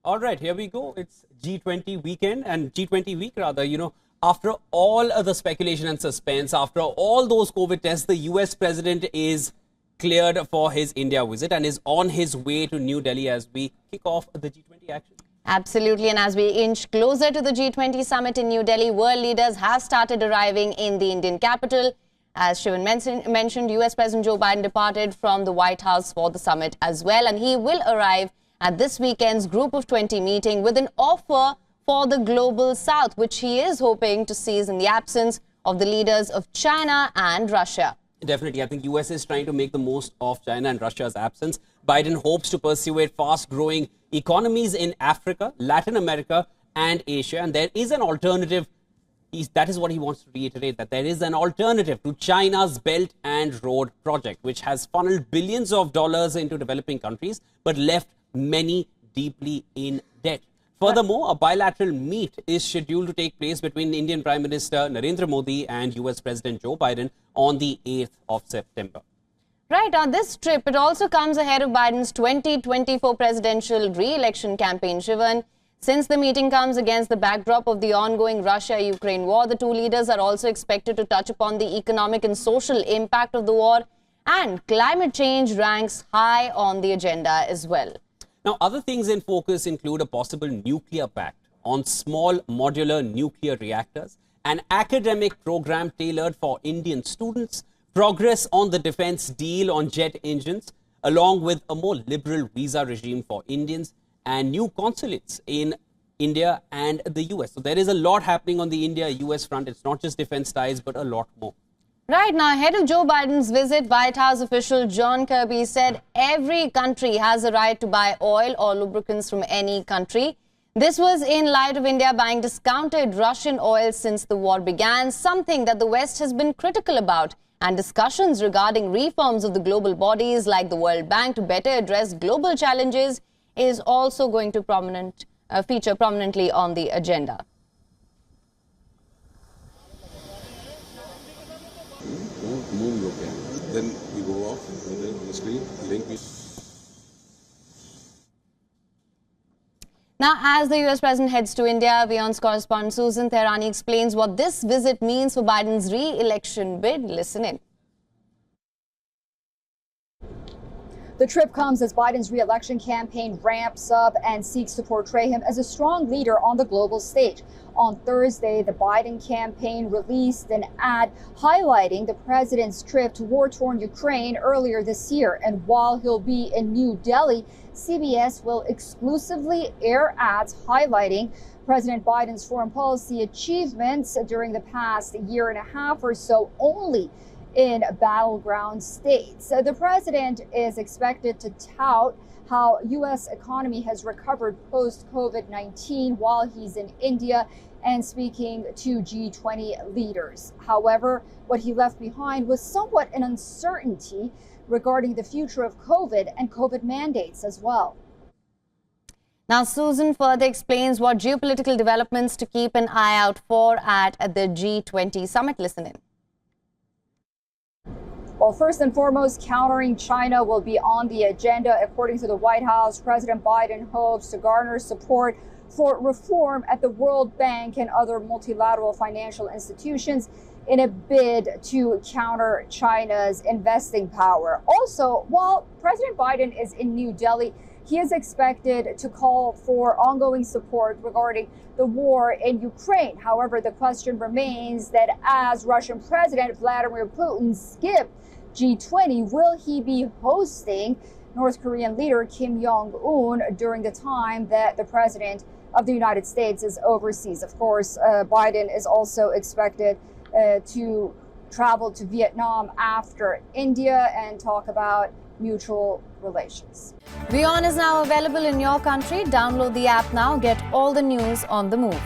All right, here we go. It's G20 weekend and G20 week rather. After all of the speculation and suspense, after all those COVID tests, the US president is cleared for his India visit and is on his way to New Delhi as we kick off the G20 action. Absolutely. And as we inch closer to the G20 Summit in New Delhi, world leaders have started arriving in the Indian capital. As Shivan mentioned, US President Joe Biden departed from the White House for the summit as well. And he will arrive at this weekend's Group of 20 meeting with an offer for the Global South, which he is hoping to seize in the absence of the leaders of China and Russia. Definitely. I think US is trying to make the most of China and Russia's absence. Biden hopes to persuade fast-growing economies in Africa, Latin America and Asia. And there is an alternative. That is what he wants to reiterate, that there is an alternative to China's Belt and Road project, which has funneled billions of dollars into developing countries, but left many deeply in debt. Furthermore, a bilateral meet is scheduled to take place between Indian Prime Minister Narendra Modi and US President Joe Biden on the 8th of September. Right, on this trip, it also comes ahead of Biden's 2024 presidential re-election campaign, Shivan. Since the meeting comes against the backdrop of the ongoing Russia-Ukraine war, the two leaders are also expected to touch upon the economic and social impact of the war, and climate change ranks high on the agenda as well. Now, other things in focus include a possible nuclear pact on small modular nuclear reactors, an academic program tailored for Indian students, progress on the defense deal on jet engines, along with a more liberal visa regime for Indians, and new consulates in India and the US. So there is a lot happening on the India-US front. It's not just defense ties, but a lot more. Right, now, ahead of Joe Biden's visit, White House official John Kirby said every country has a right to buy oil or lubricants from any country. This was in light of India buying discounted Russian oil since the war began, something that the West has been critical about. And discussions regarding reforms of the global bodies like the World Bank to better address global challenges is also going to feature prominently on the agenda. Then we go off on the screen, link. Now, as the US President heads to India, WION's correspondent Susan Tehrani explains what this visit means for Biden's re-election bid. Listen in. The trip comes as Biden's re-election campaign ramps up and seeks to portray him as a strong leader on the global stage. On Thursday, the Biden campaign released an ad highlighting the president's trip to war-torn Ukraine earlier this year. And while he'll be in New Delhi, CBS will exclusively air ads highlighting President Biden's foreign policy achievements during the past year and a half or so only in battleground states. The president is expected to tout how U.S. economy has recovered post-COVID-19 while he's in India and speaking to G20 leaders. However, what he left behind was somewhat an uncertainty regarding the future of COVID and COVID mandates as well. Now, Susan further explains what geopolitical developments to keep an eye out for at the G20 Summit. Listen in. Well, first and foremost, countering China will be on the agenda. According to the White House, President Biden hopes to garner support for reform at the World Bank and other multilateral financial institutions in a bid to counter China's investing power. Also, while President Biden is in New Delhi, he is expected to call for ongoing support regarding the war in Ukraine. However, the question remains that as Russian President Vladimir Putin skipped G20, will he be hosting North Korean leader Kim Jong-un during the time that the president of the United States is overseas? Of course, Biden is also expected to travel to Vietnam after India and talk about mutual relations. WION is now available in your country. Download the app now. Get all the news on the move.